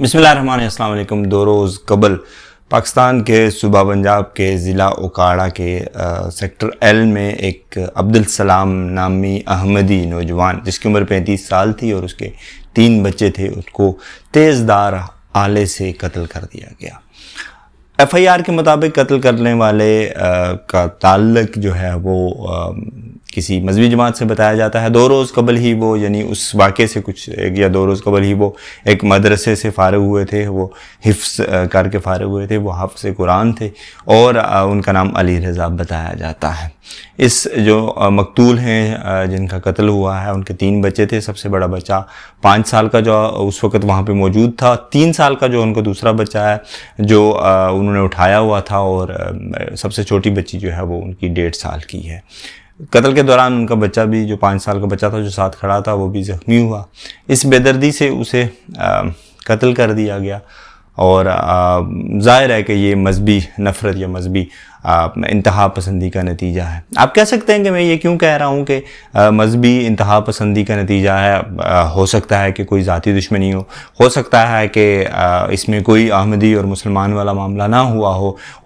بسم اللہ الرحمن الرحیم۔ السلام علیکم۔ 2 روز قبل پاکستان کے صوبہ پنجاب کے ضلع اوکاڑا کے سیکٹر ایل میں ایک عبدالسلام نامی احمدی نوجوان جس کی عمر 35 سال تھی اور اس کے 3 بچے تھے، اس کو تیز دھار آلے سے قتل کر دیا گیا۔ ایف آئی آر کے مطابق قتل کرنے والے کا تعلق جو ہے وہ کسی مذہبی جماعت سے بتایا جاتا ہے۔ 2 روز قبل ہی وہ یعنی اس واقعے سے کچھ 1 یا 2 روز قبل ہی وہ ایک مدرسے سے فارغ ہوئے تھے، وہ حفظ کر کے فارغ ہوئے تھے، وہ حافظ قرآن تھے اور ان کا نام علی رضا بتایا جاتا ہے۔ اس جو مقتول ہیں جن کا قتل ہوا ہے ان کے 3 بچے تھے۔ سب سے بڑا بچہ 5 سال کا جو اس وقت وہاں پہ موجود تھا، 3 سال کا جو ان کا دوسرا بچہ ہے جو انہوں نے اٹھایا ہوا تھا، اور سب سے چھوٹی بچی جو ہے وہ ان کی 1.5 سال کی ہے۔ قتل کے دوران ان کا بچہ بھی جو 5 سال کا بچہ تھا جو ساتھ کھڑا تھا وہ بھی زخمی ہوا۔ اس بے دردی سے اسے قتل کر دیا گیا، اور ظاہر ہے کہ یہ مذہبی نفرت یا مذہبی انتہا پسندی کا نتیجہ ہے۔ آپ کہہ سکتے ہیں کہ میں یہ کیوں کہہ رہا ہوں کہ مذہبی انتہا پسندی کا نتیجہ ہے؟ ہو سکتا ہے کہ کوئی ذاتی دشمنی ہو سکتا ہے کہ اس میں کوئی احمدی اور مسلمان والا معاملہ نہ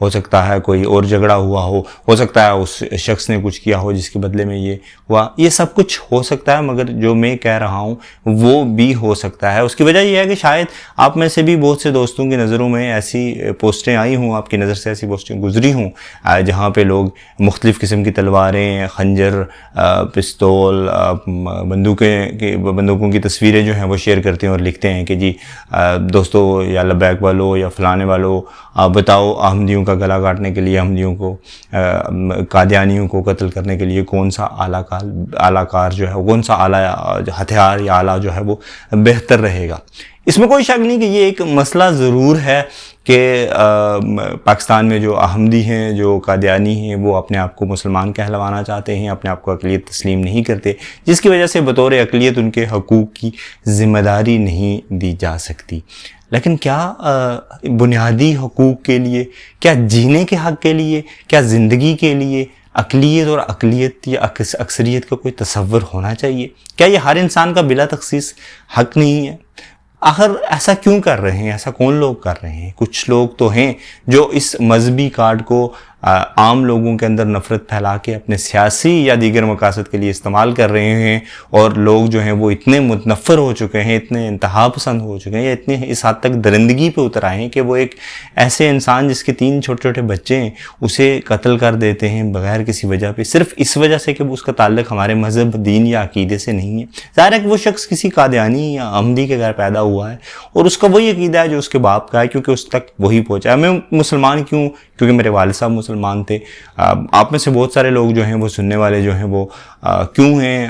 ہو سکتا ہے کوئی اور جھگڑا ہو سکتا ہے اس شخص نے کچھ کیا ہو جس کے بدلے میں یہ ہوا، یہ سب کچھ ہو سکتا ہے، مگر جو میں کہہ رہا ہوں وہ بھی ہو سکتا ہے۔ اس کی وجہ یہ ہے کہ شاید آپ میں سے بھی بہت سے دوستوں کی نظروں میں ایسی پوسٹیں آئی ہوں، آپ کی نظر سے ایسی پوسٹیں گزری ہوں جہاں پہ لوگ مختلف قسم کی تلواریں، خنجر، پستول، بندوقوں کی تصویریں جو ہیں وہ شیئر کرتے ہیں اور لکھتے ہیں کہ جی دوستو یا لبیک والو یا فلانے والو بتاؤ احمدیوں کا گلا کاٹنے کے لیے، احمدیوں کو، قادیانیوں کو قتل کرنے کے لیے کون سا اعلیٰ کار جو ہے، کون سا اعلیٰ ہتھیار یا آلہ جو ہے وہ بہتر رہے گا۔ اس میں کوئی شک نہیں کہ یہ ایک مسئلہ ضرور ہے کہ پاکستان میں جو احمدی ہیں، جو قادیانی ہیں، وہ اپنے آپ کو مسلمان کہلوانا چاہتے ہیں، اپنے آپ کو اقلیت تسلیم نہیں کرتے، جس کی وجہ سے بطور اقلیت ان کے حقوق کی ذمہ داری نہیں دی جا سکتی۔ لیکن کیا بنیادی حقوق کے لیے، کیا جینے کے حق کے لیے، کیا زندگی کے لیے اقلیت اور اقلیت یا اکثریت کا کوئی تصور ہونا چاہیے؟ کیا یہ ہر انسان کا بلا تخصیص حق نہیں ہے؟ آخر ایسا کیوں کر رہے ہیں؟ ایسا کون لوگ کر رہے ہیں؟ کچھ لوگ تو ہیں جو اس مذہبی کارڈ کو عام لوگوں کے اندر نفرت پھیلا کے اپنے سیاسی یا دیگر مقاصد کے لیے استعمال کر رہے ہیں، اور لوگ جو ہیں وہ اتنے متنفر ہو چکے ہیں، اتنے انتہا پسند ہو چکے ہیں، یا اتنے اس حد تک درندگی پہ اتر آئے ہیں کہ وہ ایک ایسے انسان جس کے 3 چھوٹے چھوٹے بچے ہیں اسے قتل کر دیتے ہیں بغیر کسی وجہ پہ، صرف اس وجہ سے کہ اس کا تعلق ہمارے مذہب، دین یا عقیدے سے نہیں ہے۔ ظاہر ہے کہ وہ شخص کسی قادیانی یا احمدی کے گھر پیدا ہوا ہے اور اس کا وہی عقیدہ ہے جو اس کے باپ کا ہے، کیونکہ اس تک وہی پہنچا ہے۔ میں مسلمان کیوں؟ کیونکہ میرے والد صاحب مسلمان تھے۔ آپ میں سے بہت سارے لوگ جو ہیں وہ سننے والے جو ہیں وہ کیوں ہیں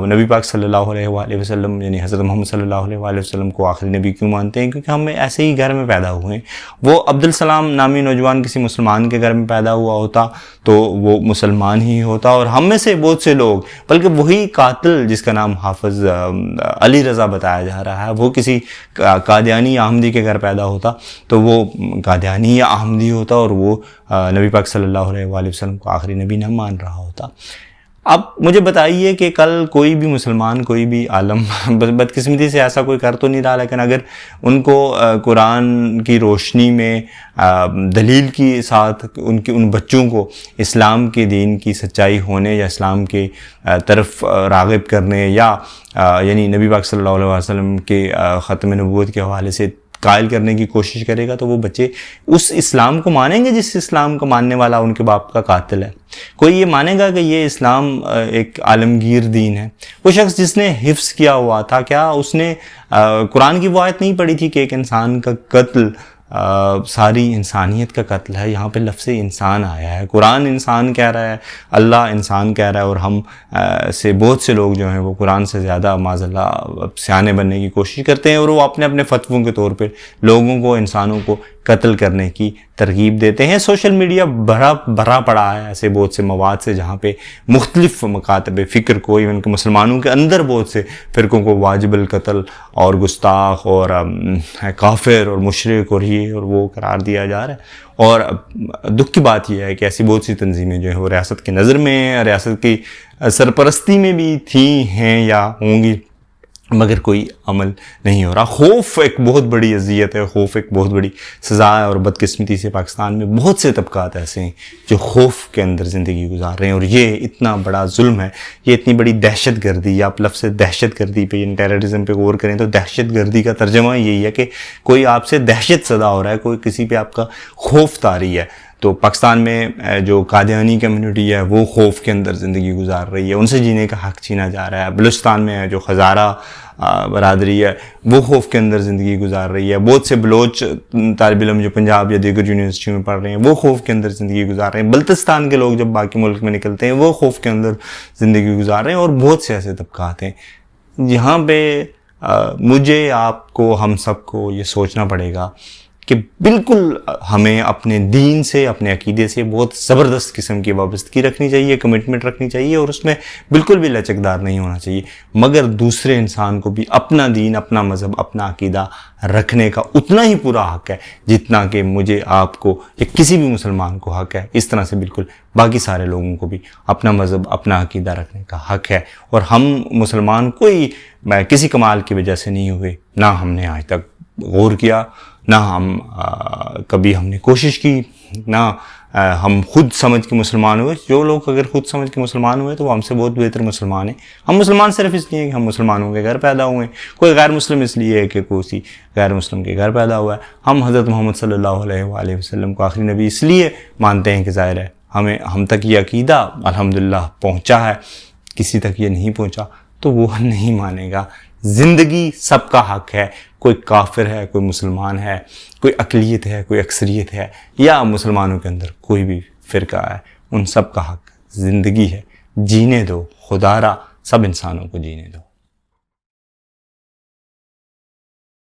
نبی پاک صلی اللہ علیہ وآلہ وسلم یعنی حضرت محمد صلی اللہ علیہ وآلہ وسلم کو آخری نبی کیوں مانتے ہیں؟ کیونکہ ہم ایسے ہی گھر میں پیدا ہوئے ہیں۔ وہ عبدالسلام نامی نوجوان کسی مسلمان کے گھر میں پیدا ہوا ہوتا تو وہ مسلمان ہی ہوتا، اور ہم میں سے بہت سے لوگ، بلکہ وہی قاتل جس کا نام حافظ علی رضا بتایا جا رہا ہے، وہ کسی قادیانی یا احمدی کے گھر پیدا ہوتا تو وہ قادیانی یا احمدی ہوتا، اور وہ نبی پاک صلی اللہ علیہ وآلہ وسلم کو آخری نبی نہ مان رہا ہوتا۔ اب مجھے بتائیے کہ کل کوئی بھی مسلمان، کوئی بھی عالم بدقسمتی سے ایسا کوئی کر تو نہیں رہا، لیکن اگر ان کو قرآن کی روشنی میں دلیل کے ساتھ ان بچوں کو اسلام کے دین کی سچائی ہونے یا اسلام کے طرف راغب کرنے یا یعنی نبی پاک صلی اللہ علیہ وسلم کے ختم نبوت کے حوالے سے قائل کرنے کی کوشش کرے گا تو وہ بچے اس اسلام کو مانیں گے جس اسلام کو ماننے والا ان کے باپ کا قاتل ہے۔ کوئی یہ مانے گا کہ یہ اسلام ایک عالمگیر دین ہے؟ وہ شخص جس نے حفظ کیا ہوا تھا، کیا اس نے قرآن کی وہ آیت نہیں پڑھی تھی کہ ایک انسان کا قتل ساری انسانیت کا قتل ہے؟ یہاں پہ لفظ انسان آیا ہے، قرآن انسان کہہ رہا ہے، اللہ انسان کہہ رہا ہے، اور ہم سے بہت سے لوگ جو ہیں وہ قرآن سے زیادہ معاذ اللہ سیانے بننے کی کوشش کرتے ہیں، اور وہ اپنے اپنے فتووں کے طور پہ لوگوں کو، انسانوں کو قتل کرنے کی ترغیب دیتے ہیں۔ سوشل میڈیا بھرا پڑا ہے ایسے بہت سے مواد سے جہاں پہ مختلف مکاتب فکر کو، ایون کہ مسلمانوں کے اندر بہت سے فرقوں کو واجب القتل اور گستاخ اور کافر اور مشرک اور یہ اور وہ قرار دیا جا رہا ہے۔ اور دکھ کی بات یہ ہے کہ ایسی بہت سی تنظیمیں جو ہیں وہ ریاست کی نظر میں، ریاست کی سرپرستی میں بھی تھیں، ہیں یا ہوں گی، مگر کوئی عمل نہیں ہو رہا۔ خوف ایک بہت بڑی اذیت ہے، خوف ایک بہت بڑی سزا ہے، اور بدقسمتی سے پاکستان میں بہت سے طبقات ایسے ہیں جو خوف کے اندر زندگی گزار رہے ہیں، اور یہ اتنا بڑا ظلم ہے، یہ اتنی بڑی دہشت گردی۔ آپ لفظ دہشت گردی پہ، یعنی ٹیررزم پہ غور کریں تو دہشت گردی کا ترجمہ یہی ہے کہ کوئی آپ سے دہشت زدہ ہو رہا ہے، کوئی کسی پہ آپ کا خوف طاری ہے۔ تو پاکستان میں جو قادیانی کمیونٹی ہے وہ خوف کے اندر زندگی گزار رہی ہے، ان سے جینے کا حق چھینا جا رہا ہے۔ بلوچستان میں جو ہزارہ برادری ہے وہ خوف کے اندر زندگی گزار رہی ہے۔ بہت سے بلوچ طالب علم جو پنجاب یا دیگر یونیورسٹیوں میں پڑھ رہے ہیں وہ خوف کے اندر زندگی گزار رہے ہیں۔ بلتستان کے لوگ جب باقی ملک میں نکلتے ہیں وہ خوف کے اندر زندگی گزار رہے ہیں، اور بہت سے ایسے طبقات ہیں جہاں پہ مجھے، آپ کو، ہم سب کو یہ سوچنا پڑے گا کہ بالکل ہمیں اپنے دین سے، اپنے عقیدے سے بہت زبردست قسم کی وابستگی رکھنی چاہیے، کمٹمنٹ رکھنی چاہیے، اور اس میں بالکل بھی لچکدار نہیں ہونا چاہیے، مگر دوسرے انسان کو بھی اپنا دین، اپنا مذہب، اپنا عقیدہ رکھنے کا اتنا ہی پورا حق ہے جتنا کہ مجھے، آپ کو، یا کسی بھی مسلمان کو حق ہے۔ اس طرح سے بالکل باقی سارے لوگوں کو بھی اپنا مذہب، اپنا عقیدہ رکھنے کا حق ہے، اور ہم مسلمان کوئی کسی کمال کی وجہ سے نہیں ہوئے، نہ ہم نے آج تک غور کیا، نہ کبھی ہم نے کوشش کی، نہ ہم خود سمجھ کے مسلمان ہوئے۔ جو لوگ اگر خود سمجھ کے مسلمان ہوئے تو وہ ہم سے بہت بہتر مسلمان ہیں۔ ہم مسلمان صرف اس لیے کہ ہم مسلمانوں کے گھر پیدا ہوئے ہیں، کوئی غیر مسلم اس لیے ہے کہ کوئی غیر مسلم کے گھر پیدا ہوا ہے۔ ہم حضرت محمد صلی اللہ علیہ وآلہ وسلم کو آخری نبی اس لیے مانتے ہیں کہ ظاہر ہے ہم تک یہ عقیدہ الحمدللہ پہنچا ہے، کسی تک یہ نہیں پہنچا تو وہ نہیں مانے گا۔ زندگی سب کا حق ہے، کوئی کافر ہے، کوئی مسلمان ہے، کوئی اقلیت ہے، کوئی اکثریت ہے، یا مسلمانوں کے اندر کوئی بھی فرقہ ہے، ان سب کا حق زندگی ہے۔ جینے دو، خدا را سب انسانوں کو جینے دو۔